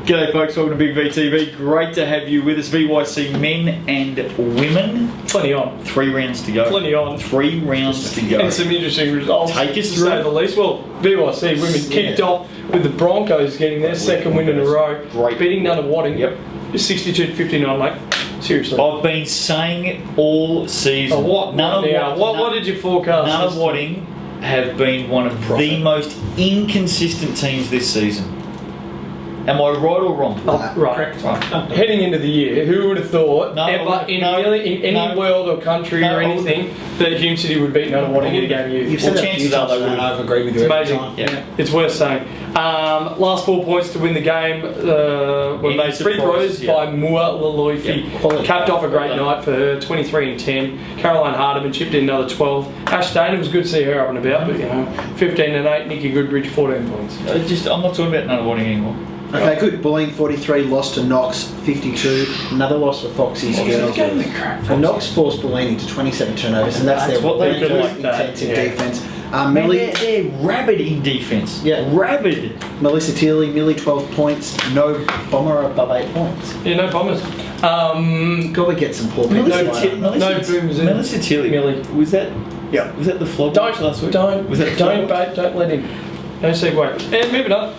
G'day folks, welcome to Big VTV. Great to have you with us. VYC men and women. Plenty on. 3 rounds to go. Plenty on. 3 rounds to go. And some interesting results. Take us to through. say the least. Well, VYC women kicked off with the Broncos getting their second win in a row. Great. Beating Nunawading. Yep. 62-59, mate. Seriously. I've been saying it all season. What did you forecast? Nunawading have been one of the most inconsistent teams this season. Am I right or wrong? Right. Heading into the year, who would have thought in any world or country or anything that Hume City would beat Nunawading in a game of youth? You've said chances are they would. I've agreed with you. It's amazing. Yeah. It's worth saying. Last 4 points to win the game were made free throws by Mua Laloifi. Capped off a great night for her, 23 and 10. Caroline Hardiman chipped in another 12. Ash Dane, it was good to see her up and about, but 15 and 8. Nikki Goodridge, 14 points. I'm not talking about Nunawading anymore. Okay, good. Bulleen 43, lost to Knox 52. Another loss for Foxy's girls. And Knox forced Bulleen into 27 turnovers, and that's their what they do most like intensive defence. They're rabid in defence. Yeah. Rabid. Melissa Teely, Millie 12 points. No bomber above 8 points. Yeah, no bombers. Got to get some poor people. No boomers in. Melissa Tilly. Millie. Was that the flog last week? Don't let him. No segue. And moving on.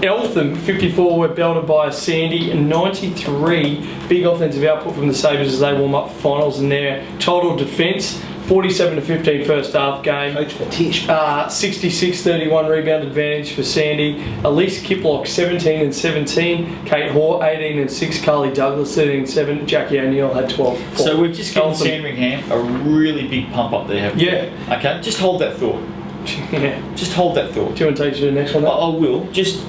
Eltham 54 were belted by Sandy, 93. Big offensive output from the Sabres as they warm up for finals in their total defence. 47-15 first half game. Coach Patish. 66-31 rebound advantage for Sandy. Elise Kiplock 17 and 17. Kate Hoare 18 and 6. Carly Douglas 13 and 7. Jackie O'Neill had 12. So we've just given Sandringham a really big pump up there, haven't we? Yeah. Okay, just hold that thought. Yeah. Just hold that thought. Do you want to take us to the next one? I will. Just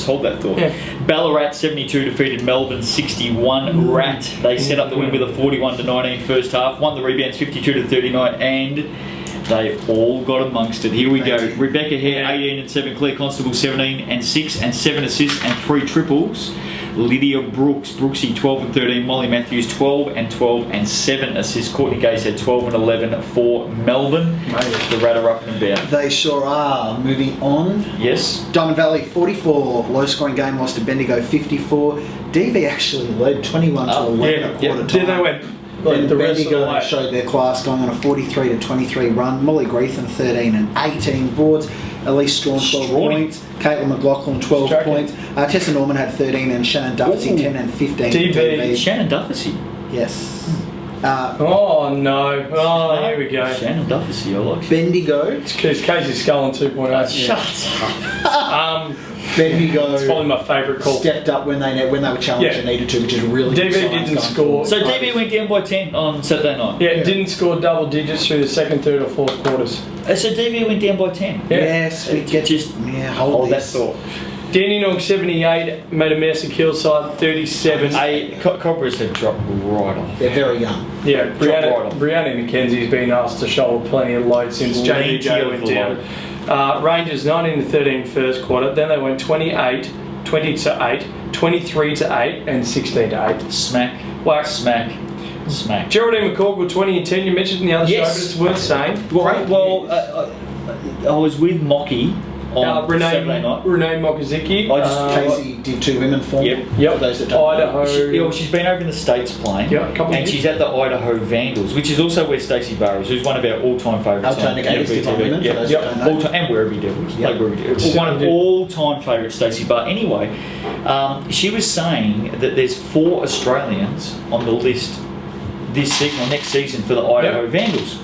hold that thought. Yeah. Ballarat 72 defeated Melbourne 61. Rat. They set up the win with a 41-19 first half. Won the rebounds 52-39 and they all got amongst it. Here we go. Rebecca Hare 18 and 7. Claire Constable 17 and 6 and 7 assists and 3 triples. Lydia Brooksy 12 and 13. Molly Matthews 12 and 12 and 7 assists. Courtney Gay had 12 and 11 for Melbourne. The Rat are up and about. They sure are. Moving on. Yes. Diamond Valley 44. Low scoring game, lost to Bendigo 54. DV actually led 21 to 11 at quarter time. They went. Then the rest Bendigo of the showed their class, going on a 43-23 run. Molly Greetham 13 and 18 boards. Elise Strawn 12 points. Caitlin McLaughlin 12 points. Tessa Norman had 13 and Shannon Duffy 10 and 15. DV. Shannon Duffy. Yes. Oh no! Oh, here we go. Shannon Duffy, I like. Bendigo. It's Casey Scullin 2.0. Shut up. Bendigo. It's probably my favourite call. Stepped up when they were challenged and needed to, which is really DV good didn't score. So DV went down by 10 on Saturday night. Yeah, didn't score double digits through the second, third, or fourth quarters. So DV went down by 10. Yeah. Yes, we get hold that thought. Dandenong 78 made a mess of Hillside 37. Cobras have dropped right off. They're very young. Yeah, Brianna McKenzie's been asked to shoulder plenty of load since JBJ went down. Rangers 19 to 13 first quarter. Then they went 28, 20 to 8, 23 to 8, and 16 to 8. Smack. Smack. Geraldine McCorkle 20 and 10. You mentioned in the other show, but it's worth saying. Well, I was with Mocky on Saturday night. Renee Mokaziki. Casey did 2 women for me. Yep. For those that don't Idaho. She's been over in the States playing. Yeah, a couple and she's at the Idaho Vandals, which is also where Stacey Barrows, who's one of our all-time favourites. Altona Gators did women, for those that don't know. And Werribee Devils. Yep. Played Werribee Devils. One of all-time favourites, Stacey Barr. Anyway, she was saying that there's 4 Australians on the list this season or next season for the Idaho Vandals.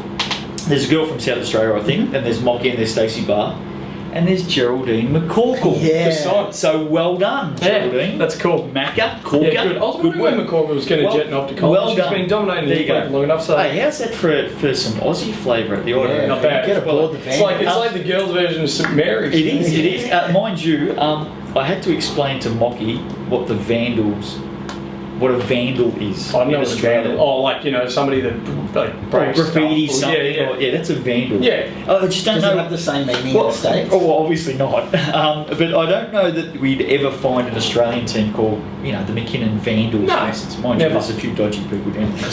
There's a girl from South Australia, I think, and there's Mocky and there's Stacey Barr. And there's Geraldine McCorkle. Yeah. So well done, Geraldine. That's cool. Macca, Corker. Yeah, good. I was wondering when McCorkle was going to jet off to college. Well done. She's been dominating the league long enough. So. Hey, how's that for some Aussie flavour at the Idaho? Not bad. Get aboard the van. It's like the girls' version of St Mary's. It is. Mind you, I had to explain to Mocky what the Vandals what a vandal is I in know it's Australia? vandal. Oh, like, somebody that breaks Graffiti stuff. something. Yeah. That's a vandal. Yeah. I just don't Does it know. have the same meaning in Well, the States? oh, obviously not. But I don't know that we'd ever find an Australian team called, the McKinnon Vandals, No, for instance. Mind you, never. there's a few dodgy people down there.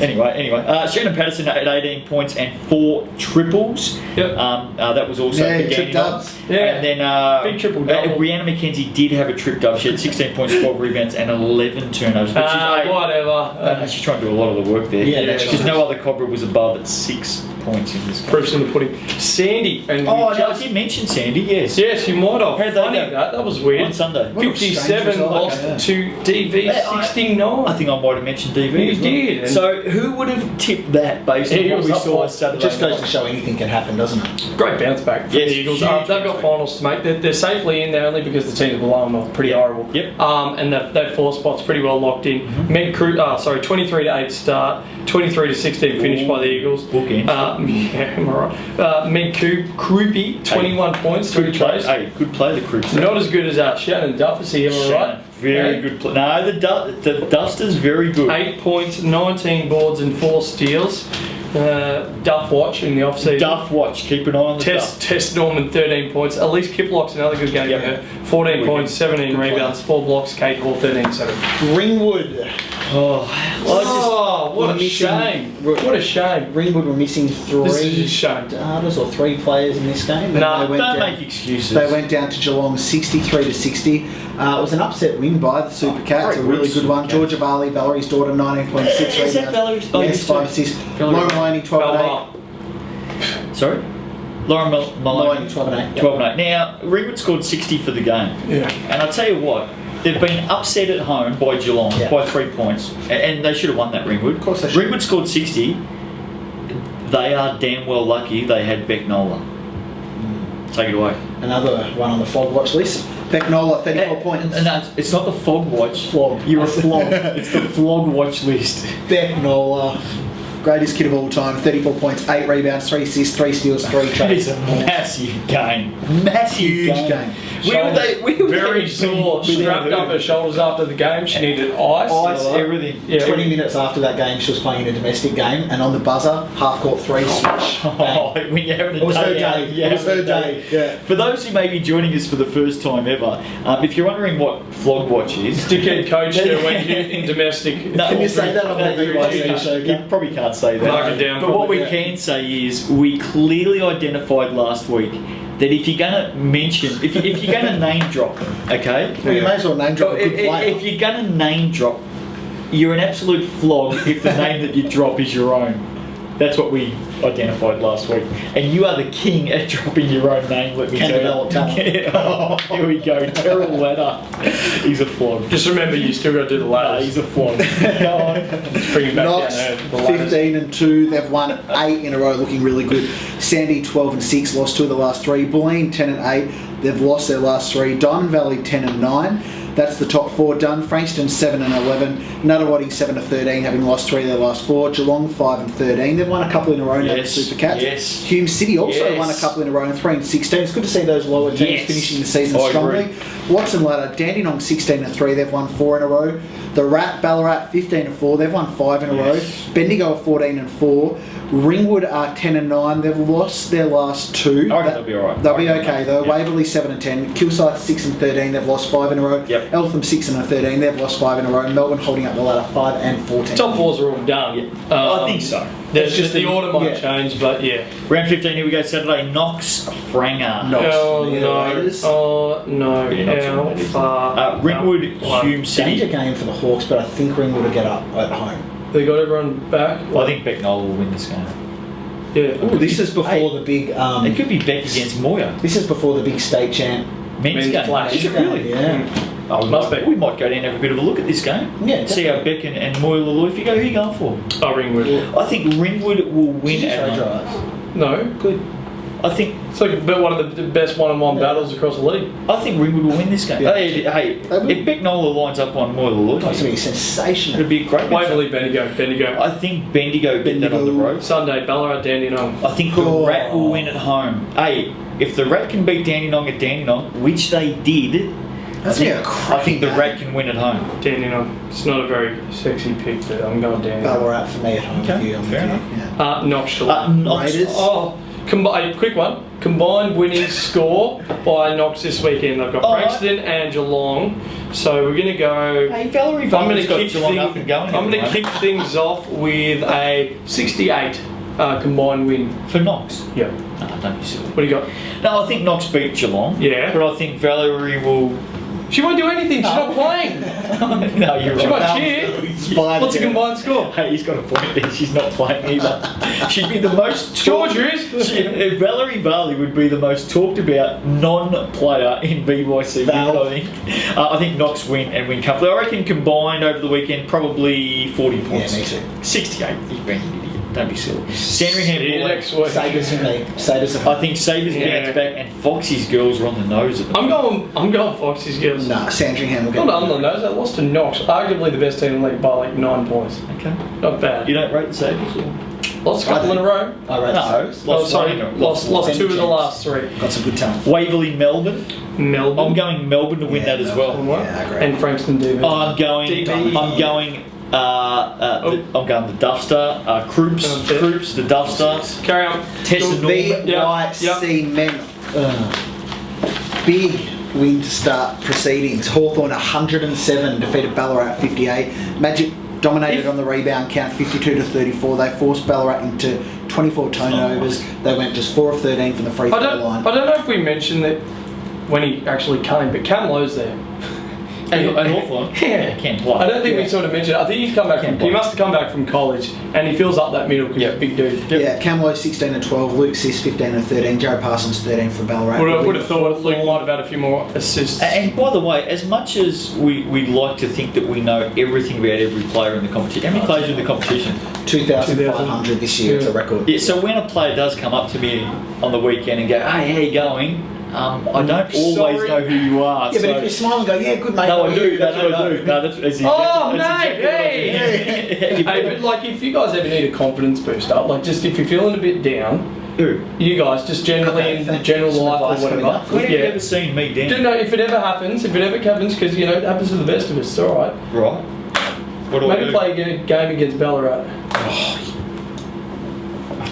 Anyway. Shannon Patterson at 18 points and 4 triples. Yep. That was also Yeah, for trip Danny dubs. Knox. Yeah. And then Big triple double. Brianna McKenzie did have a trip dub. She had 16 points, 12 rebounds, and 11 turnovers. But Whatever. she's trying to do a lot of the work there. Yeah, that's Because right. no other Cobra was above at 6 points in this game. Proofs in the pudding. Sandy. And Oh, we no, I did mention Sandy, yes. Yes, you might have. How'd they Funny go? that was weird. On Sunday. What a strange 57 result, lost yeah. to DV 69. I think I might have mentioned DV. You as well. did, and- So who would have tipped that based on what Eagles we up saw by- on Saturday It just goes night? to show anything can happen, doesn't it? Great bounce back for Yes, the Eagles. huge They've bounce got back. finals to make. They're safely in there only because the teams below them are pretty horrible. Yep. And that 4 spot's pretty well locked in. Mm-hmm. 23 to 8 start, 23 to 16 finish by the Eagles. Bookends. Yeah, am I right? Kroupy, 21 points, 3 Good play. tries. Hey, good play, the Croops. Not as good as Shannon Duff, is he? Am I right? Very good play. No, the Duster's very good. 8 points, 19 boards, and 4 steals. Duff watch in the off season. Duff watch. Keep an eye on the Duff. Test Norman 13 points. Elise Kiplock's another good game Yep. for her. 14 Good points, 17 Good rebounds, 4 blocks. Kate Hall 13-7. Ringwood. Oh, what a missing- shame! What a shame. Ringwood were missing This is a 3 shame. starters or 3 players in this game. And Nah, they went Don't down- make excuses. They went down to Geelong 63 to 60. It was an upset win by the Super Cats, great a really win, good one. Super Georgia Varley, Valerie's daughter, 19.6 Is that Valerie's? Oh, Yes, yes, 5 sorry. assists. Valerie. Lauren Maloney, 12 and 8. Belmar. Sorry? Lauren Maloney. Maloney, 12 and 8. 12 and 8. Now, Ringwood scored 60 for the game. Yeah. And I'll tell you what, they've been upset at home by Geelong Yeah. by 3 points. And they should have won that, Ringwood. Of course they should. Ringwood scored 60. They are damn well lucky they had Becknola. Take it away. Another one on the fog watch list. Becknola, 34 points. And that's, it's not the fog watch. Flog. You're a flog. It's the flog watch list. Becknola, greatest kid of all time, 34 points, 8 rebounds, 3 assists, 3 steals, 3 That is trades. a massive game. Massive Huge game. game. Where were Very they sore. without Strapped up her? her shoulders after the game. She needed ice. Ice, everything. Yeah. 20 minutes after that game, she was playing in a domestic game, and on the buzzer, half court 3 switch. Oh, when you're having a It was her day out, day. you're It was having her a day. Yeah. For those who may be joining us for the first time ever, if you're wondering what flog watch is, Dickhead coach there when in domestic. No, Can you say that on the VYC show? You probably can't say that. Mark it down, But what we probably, can say is we clearly identified last week that if you're going to mention, if you're going to name drop, okay? Well, you may as well name drop a good player. If you're going to name drop, you're an absolute flog if the name that you drop is your own. That's what we identified last week. And you are the king at dropping your own name, let me Can tell develop talent. you. Oh, here we go. Terrell Ladder. He's a flog. Just remember, you still got to do the No, ladders. he's a flog. Go on. Just bring him back Knox, down there. The ladders. 15 and 2. They've won 8 in a row, looking really good. Sandy, 12 and 6, lost 2 of the last 3. Bulleen, 10 and 8. They've lost their last 3. Diamond Valley, 10 and 9. That's the top 4 done. Frankston, 7 and 11. Nuttawading, 7 to 13, having lost 3 of their last 4. Geelong, 5 and 13. They've won a couple in a row now, the Yes, Super Cats. yes. Hume City also Yes. won a couple in a row, and 3 and 16. It's good to see those lower teams Yes. finishing the season I strongly. agree. Watson Ladder, Dandenong 16 and 3, they've won 4 in a row. The Rat, Ballarat 15 and 4, they've won 5 in a row. Bendigo are 14 and 4. Ringwood are 10 and 9, they've lost their last 2. I reckon they'll be alright. They'll be okay though. Waverley 7 and 10, Kilsyth 6 and 13, they've lost 5 in a row. Yep. Eltham 6 and 13, they've lost 5 in a row. Melbourne holding up the ladder 5 and 14. Top 4s are all done. I think so. There's It's just the just a- order might yeah. change, but yeah. Round 15, here we go. Saturday, Knox Franger. Knox. Oh the no! Raiders. Oh no! Yeah, Knox How Raiders. far? Ringwood, No. Hume City. Danger game for the Hawks, but I think Ringwood will get up at home. They got everyone back. I think Becknoll will win this game. Yeah. Ooh, this is before the big. It could be Beck against Moya. This is before the big state champ. Men's Men's game. clash. Is it really? Yeah. Oh, Must be. We might go down and have a bit of a look at this game. Yeah, See how Beck and Moya Lalou, if you go, who are you going for? Oh, Ringwood. I think Ringwood will win Show at home. drives. No. Good. I think It's like one of the best one-on-one battles across the league. Ringwood will win this game. Yeah. Hey, They will. if Becknola lines up on Moya Lalou, It's going to be sensational. it'd be a great match. Waverley, Bendigo. I think Bendigo get that on the road. Sunday, Ballarat, Dandenong. I think the Oh. Rat will win at home. Hey, if the Rat can beat Dandenong at Dandenong, which they did, That's I think the Rat can win at home. Dandenong. It's not a very sexy pick, but I'm going Dandenong. Ballarat for me at home. Okay, with you, I'm fair with enough. you, yeah. Knox. Raiders. Oh, quick one. Combined winning score by Knox this weekend. I've got Frankston and Geelong. So we're going to go... Hey, Valerie I'm going to got kick Geelong up and going. I'm going to kick things off with a 68 combined win. For Knox? Yeah. No, don't be silly. What do you got? No, I think Knox beat Geelong. Yeah. But I think Valerie will... She won't do anything. She's not playing. No, you're right. She might cheer. What's the combined score? Hey, he's got a point there. She's not playing either. She'd be the most... Georgia is. Valerie Varley would be the most talked about non-player in BYC. I think Knox win and win comfortably. I reckon combined over the weekend, probably 40 points. Yeah, me too. 68. You've been an idiot. Don't be silly. Sandringham See you next week. Sabres for me. Sabres are I think Sabres bounce back and Foxy's girls are on the nose at the moment. I'm going Foxy's girls. Nah, Sandringham will get Not on the nose. They lost to Knox, arguably the best team in the league by like 9 points. Okay. Not bad. You don't rate the Sabres? Lost a couple in a row. I rate No. Sabres. Lost Lost 2 of the last 3. Got some good talent. Waverley, Melbourne. Melbourne. I'm going Melbourne to win that as well. Yeah, I agree. And Frankston DB. I'm going the Duffster, Kroops, the Duffster. Carry on. Tessa Norman. VYC men. Big win to start proceedings. Hawthorn 107 defeated Ballarat 58. Magic dominated on the rebound count 52-34. They forced Ballarat into 24 turnovers. They went just 4 of 13 from the free throw line. I don't know if we mentioned that when he actually came, but Cam Lowe's there. And Hawthorn. Yeah, can't play. I don't think we sort of mentioned it. I think he must have come back from college and he fills up that middle because he's a big dude. Yeah, Cam Lowe 16 and 12, Luke Sis 15 and 13, Jared Parsons 13 for Ballarat. Would have thought Luke might have had a few more assists. And by the way, as much as we like to think that we know everything about every player in the competition, how many players are in the competition? 2,500 this year, it's a record. Yeah, so when a player does come up to me on the weekend and go, hey, how you going? I don't always know who you are. Yeah, but if you smile and go, yeah, good mate. No, I do. That's what I do. No, that's exactly, hey! Hey, but like if you guys ever need a confidence boost up, like just if you're feeling a bit down, you guys just generally in the general life or whatever. When have you ever seen me down? No, if it ever happens, because you know it happens to the best of us. It's all right. Right. What do I do? Maybe play a game against Ballarat.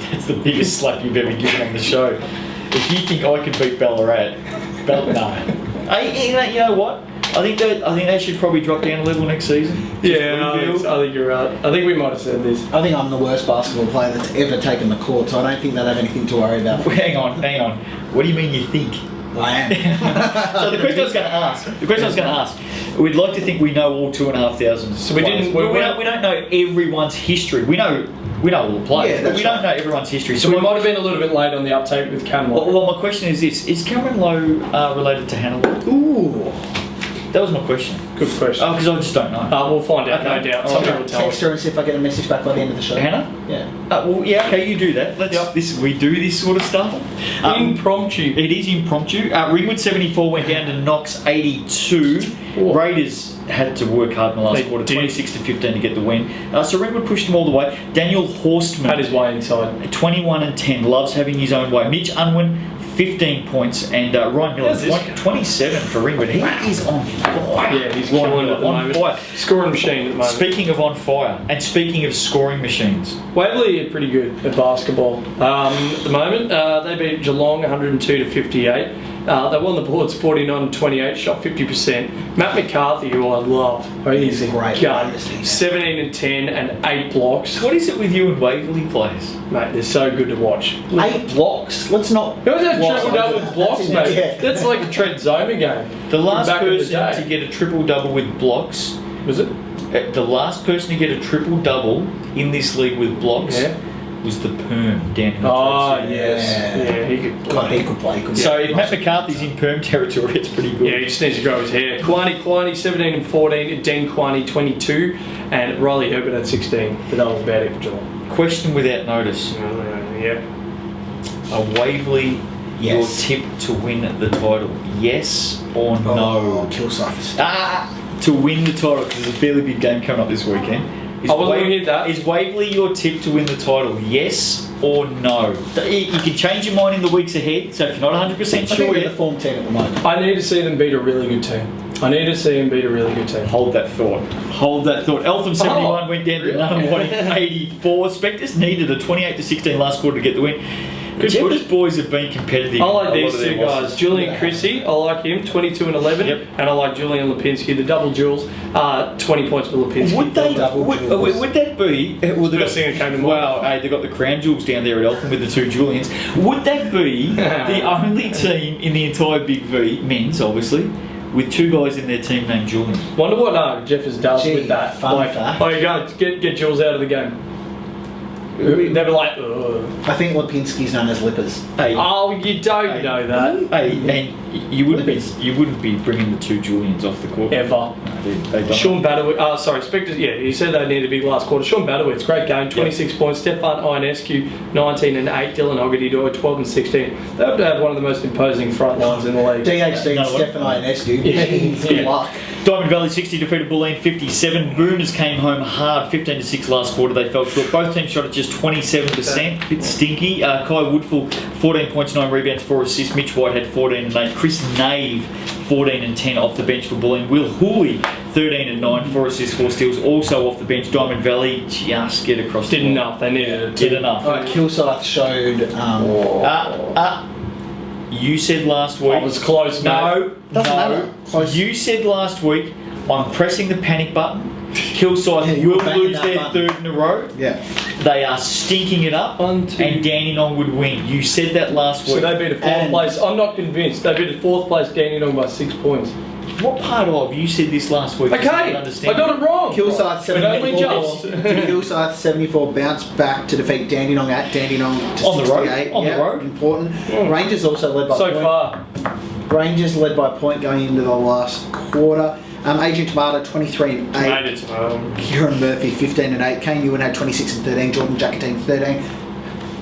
That's the biggest slap you've ever given on the show. If you think I can beat Ballarat, no. You know what? I think they should probably drop down a level next season. Yeah, I think you're right. I think we might have said this. I think I'm the worst basketball player that's ever taken the court, so I don't think they'll have anything to worry about. Hang on. What do you mean you think? I am. So the question I was going to ask, we'd like to think we know all 2,500. So we don't know everyone's history. We know all the players, but we don't know everyone's history. So we might have been a little bit late on the uptake with Cameron Lowe. Well, my question is this: is Cameron Lowe related to Hannah Lowe? Ooh. That was my question. Good question. Oh, because I just don't know. We'll find out, no doubt. Somebody will tell Text us. her and see if I get a message back by the end of the show. Hannah? Yeah. Okay, you do that. We do this sort of stuff. Impromptu. It is impromptu. Ringwood 74 went down to Knox 82. Ooh. Raiders had to work hard in the last quarter, 26-15 to get the win. So Ringwood pushed them all the way. Daniel Horstman Had his way inside. 21 and 10, loves having his own way. Mitch Unwin 15 points and Ryan Miller 27 for Ringwood. He is on fire. Yeah, he's killing it at the moment. Fire. Scoring machine at the moment. Speaking of on fire, and speaking of scoring machines, Waverley are pretty good at basketball. At the moment, they beat Geelong 102-58. They won the boards 49-28, shot 50%. Matt McCarthy, who I love, he's a great gun. player. 17 and 10 and 8 blocks. what is it with you and Waverley players? Mate, they're so good to watch. 8 blocks. Let's not. Who was that triple double with blocks, mate? Yeah. That's like a Trent Zoma game. The last Back in the person day. to get a triple double with blocks, Was it? the last person to get a triple double in this league with blocks Yeah. was the Perm down in the Oh, Trent. yes. Yeah, he could. God, he could play. So if Matt McCarthy's in Perm territory, it's pretty good. Yeah, he just needs to grow his hair. Quani 17 and 14, Den Quani 22, and Riley Herbert at 16. But that was about it for Geelong. Question without notice. Yeah. Are Waverley Yes. your tip to win the title? Yes or no? Oh, Kilsyth. To win the title, because there's a fairly big game coming up this weekend. I wasn't going to hit that. Is Waverley your tip to win the title? Yes or no? You can change your mind in the weeks ahead, so if you're not 100% I think sure we're yet. the form team at the moment. I need to see them beat a really good team. I need to see him beat a really good team. Hold that thought. Hold that thought. Eltham 71 went down to Nunawading 84. Spectres needed a 28-16 last quarter to get the win. The Jeffers boys have been competitive. I like these two guys. Julian Chrissy, I like him, 22 and 11. Yep. And I like Julian Lipinski, the double duels, 20 points for Lipinski. Would that be... Well, First thing that came to mind. Well, hey, they've got the crown jewels down there at Eltham with the two Julians. Would that be the only team in the entire Big V, men's obviously, with two guys in their team named Julian? Wonder what Jeffers does with that. Fun fact. Oh, you got to get Jules out of the game. They were like, ugh. I think Lipinski's known as Lippers. Hey, Oh, you don't know that. hey, and you wouldn't be bringing the two Julians off the court Ever. No, they don't. Sean Badowitz, Spectres, he said they needed a big last quarter. Sean Badowitz, great game, 26 points. Stefan Ionescu, 19 and 8. Dylan Ogedy, 12 and 16. They have to have one of the most imposing front lines in the league. DHD and Stefan Ionescu. Good luck. Diamond Valley 60 defeated Bulleen 57. Boomers came home hard, 15-6 last quarter. They fell short. Both teams shot at just 27%. Bit stinky. Kai Woodfull 14 points, 9 rebounds, 4 assists. Mitch White had 14 and 8. Chris Nave 14 and 10 off the bench for Bulleen. Will Hooley 13 and 9, 4 assists, 4 steals, also off the bench. Diamond Valley just get across. Did enough. They needed it. Did enough. Alright, Kilsyth showed. You said last week. I was close, mate. Doesn't matter. Close. You said last week, I'm pressing the panic button. Kilsyth you were will banging lose that their button. third in a row. Yeah. They are stinking it up. 1, 2. And Dandenong would win. You said that last week. So they beat a fourth place. I'm not convinced. They beat a fourth place Dandenong by 6 points. What part of you said this last week? Okay, I don't understand. I got it wrong. Kilsyth But only 74. just. Kilsyth 74 bounced back to defeat Dandenong at Dandenong to On the road. 68. On the road. Important. Rangers also led by So point. far. Rangers led by point going into the last quarter. Adrian Tomato 23 and 8. Made it to home. Kieran Murphy 15 and 8. Kane Ewan had 26 and 13. Jordan Jackatine 13.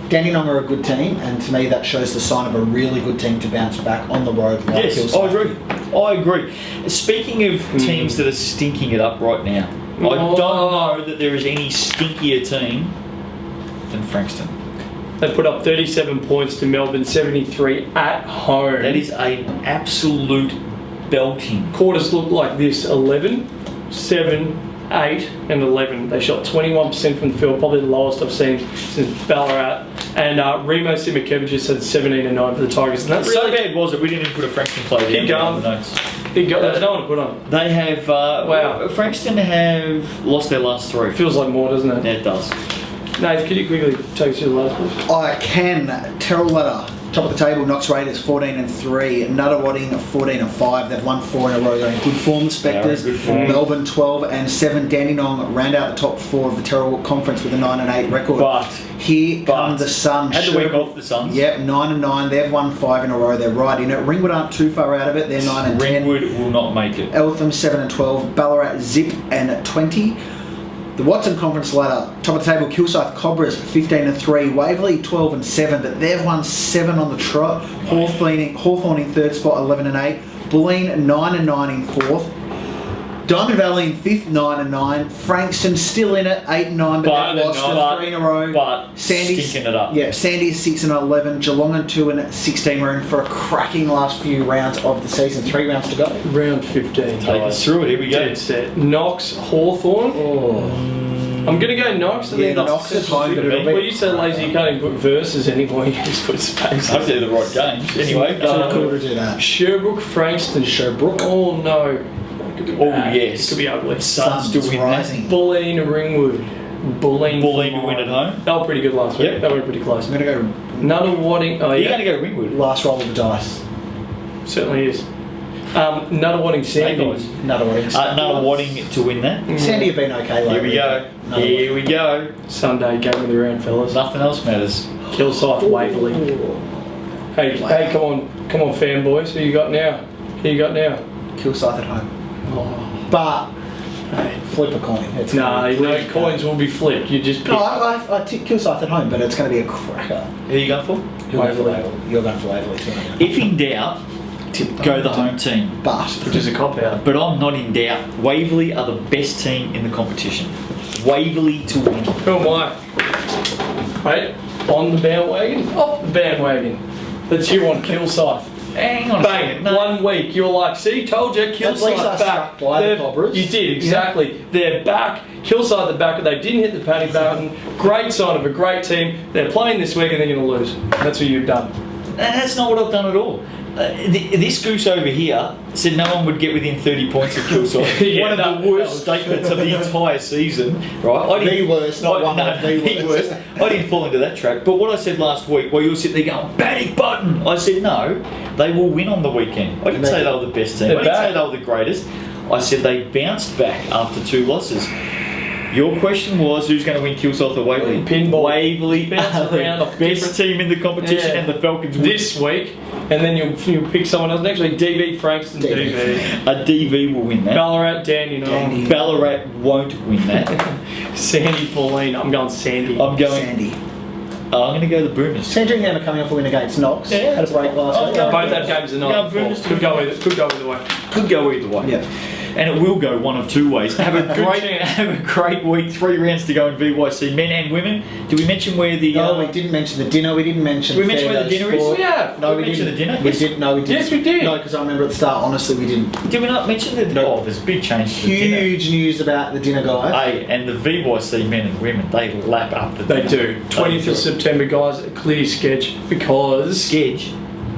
Dandenong are a good team, and to me that shows the sign of a really good team to bounce back on the road. Like Yes, Kilsyth. I agree. Speaking of teams that are stinking it up right now, I don't know that there is any stinkier team than Frankston. They put up 37 points to Melbourne 73 at home. That is an absolute belting. Quarters look like this: 11, 7, 8 and 11. They shot 21% from the field, probably the lowest I've seen since Ballarat. And Remo Simakevicius had 17 and 9 for the Tigers. And that So really bad was it? We didn't even put a Frankston player Keep down going. on the notes. there's no one to put on. They have. Wow. Frankston have lost their last 3. It feels like more, doesn't it? Yeah, it does. Nate, could you quickly take us to the last please? I can. Terrell Letter, top of the table. Knox Raiders 14 and 3. Nunawading 14 and 5. They've won 4 in a row. They're in good form. The Spectres. Good form. Melbourne 12 and 7. Dandenong round out the top 4 of the Terrell Conference with a 9 and 8 record. But here come the Suns. had the week off the Suns. Yep, 9 and 9. They've won 5 in a row. They're right in it. Ringwood aren't too far out of it. They're 9 and 10. Ringwood will not make it. Eltham 7 and 12. Ballarat zip and 20. The Watson Conference ladder, top of the table, Kilsyth Cobras 15 and 3, Waverley 12 and 7, but they've won 7 on the trot. Hawthorn in third spot 11 and 8, Bulleen 9 and 9 in fourth, Diamond Valley in fifth 9 and 9, Frankston still in it 8 and 9, but they've lost 3 in a row. But stinking it up. Yeah, Sandy's 6 and 11, Geelong and 2 and 16. We're in for a cracking last few rounds of the season. 3 rounds to go. Round 15. Take us through it. Here we go. Dead set. Knox, Hawthorn. I'm going to go Knox. I Yeah, think Knox is home, but it'll be... Well, you said lazy, you can't even put verses anymore. You just put space. Hope they're the right games. Anyway, Too cool to do that. Sherbrooke, Frankston. Sherbrooke. Oh no. It could be bad. Yes. It could be ugly. Suns to win rising. Bulleen, Ringwood. Bulleen to win at home. They were pretty good last week. Yep. They were pretty close. I'm going to go Nunawading. Oh, You're yeah. going to go Ringwood. last roll of the dice. Certainly is. Nunawading, Sandy. Another one. Nunawading to win that. Sandy have been okay lately. Here we go. Another Here we go. Sunday game of the round, fellas. Nothing else matters. Kilsyth, Waverley. Hey, come on, fanboys. Who you got now? Kilsyth at home. Oh. But Hey. flip a coin. It's Nah, gonna be no pretty coins will be flipped. You just pick. No, I tick Kilsyth at home, but it's going to be a cracker. Who are you going for? You're going for Waverley. Waverley. You're going for Waverley too. If in doubt, go the home team. But Which is a cop out. But I'm not in doubt. Waverley are the best team in the competition. Waverley to win. Who am I? Wait, on the bandwagon? Off the bandwagon. That's you on Kilsyth. Hang on a Bang! second. No. 1 week, you're like, see, told you, At least Killside I back. stuck by the They're- Cobras. You did, exactly. They're back. Killside the back. They didn't hit the panic button. Great sign of a great team. They're playing this week and they're going to lose. That's what you've done. And that's not what I've done at all. This goose over here said no one would get within 30 points of Killside. Yeah, One of the worst statements of the entire season, right? I The worst, not one of the worst. I didn't fall into that trap. But what I said last week, while you were sitting there going, panic button, I said no, they will win on the weekend. I didn't say they were the best team. I didn't say they were the greatest. I said they bounced back after 2 losses. Your question was who's going to win Killside or Waverley? Pinball. Waverley Bounce are the around off best different- team in the competition, Yeah. and the Falcons win. This week, and then you'll pick someone else. Next week, DV, Frankston, DV. A DV will win that. Ballarat, Dan, Dandy. Ballarat won't win that. Sandy, Pauline. I'm going Sandy. I'm going. Sandy. I'm going to go the Boomers. Sandringham are coming off a win against Knox. Yeah. Had a break last Oh, week. yeah. Both that games are Yeah, not. Boomers Could go either way. Could go either way. Yeah. And it will go one of 2 ways. Have a great, chance. have a great week. 3 rounds to go in VYC, men and women. Did we mention where the? No, we didn't mention the dinner. We didn't mention. Did we mention where the Fairgo dinner is? Sport. Yeah. No, Did we we mention didn't. the dinner? We Yes. did. No, we didn't. Yes, we did. No, because I remember at the start. Honestly, we didn't. Did we not mention the? No. Oh, there's a big change to the dinner. Huge news about the dinner, guys. Hey, and the VYC men and women, they lap up the They dinner. do. 20th of September, guys. Clear your sketch because. Sketch.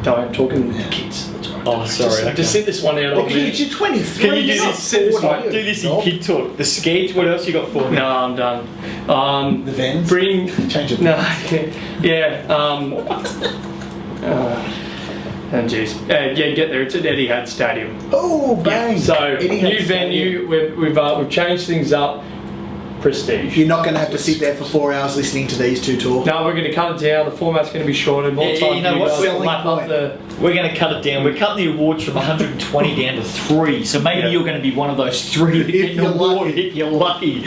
No, I'm talking to the kids. That's right. Oh, sorry. Just sit this one out. Well, on can you, me. you're 23. Can you do you're not this? Sit this 40, one. Do this in kid talk. The sketch. What else you got for me? No, I'm done. The Vens. Bring. Change it. No, yeah. And jeez, yeah, get there. It's at Etihad Stadium. Oh, bang! So Etihad new Stadium. venue. We've changed things up. Prestige. You're not going to have to sit there for 4 hours listening to these two talk. No, we're going to cut it down. The format's going to be shorter. More Yeah, time you know for what? guys to Selling lap up point. the. We're going to cut it down. We're cutting the awards from 120 down to 3. So maybe Yeah. you're going to be one of those 3 that get an you're award lucky. if you're lucky.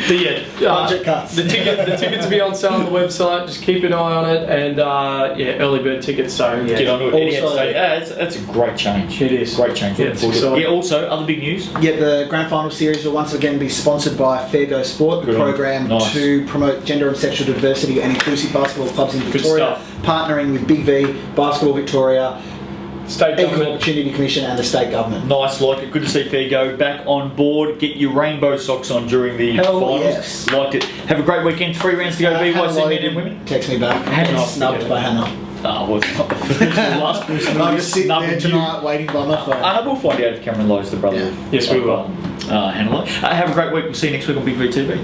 Budget cuts. The tickets will be on sale on the website. Just keep an eye on it, and yeah, early bird tickets. So yeah, Get onto it. Also- Also, that's a great change. It is. Great change. Yeah, Looking it's forward to it. exciting. Yeah, also, other big news. Yeah, the Grand Final Series will once again be sponsored by Fairgo Sport, the Good on you. program Nice. to promote gender and sexual diversity and inclusive basketball clubs in Good Victoria, stuff. partnering with Big V, Basketball Victoria, State Equal government. Opportunity Commission and the State Government. Nice, like it. Good to see Fairgo back on board. Get your rainbow socks on during the Hell finals. yes. Liked it. Have a great weekend. 3 rounds to go. Hannah VYC men Lloyd and women. text me back. Hannah. Snubbed by Hannah. Oh, well, it's not the first or last person. I'm just sitting snubbing there you. tonight waiting by my phone. We'll find out if Cameron Lowe's the brother. Yeah. of- Yes, we will. Hannah Lowe. Have a great week. We'll see you next week on Big V TV.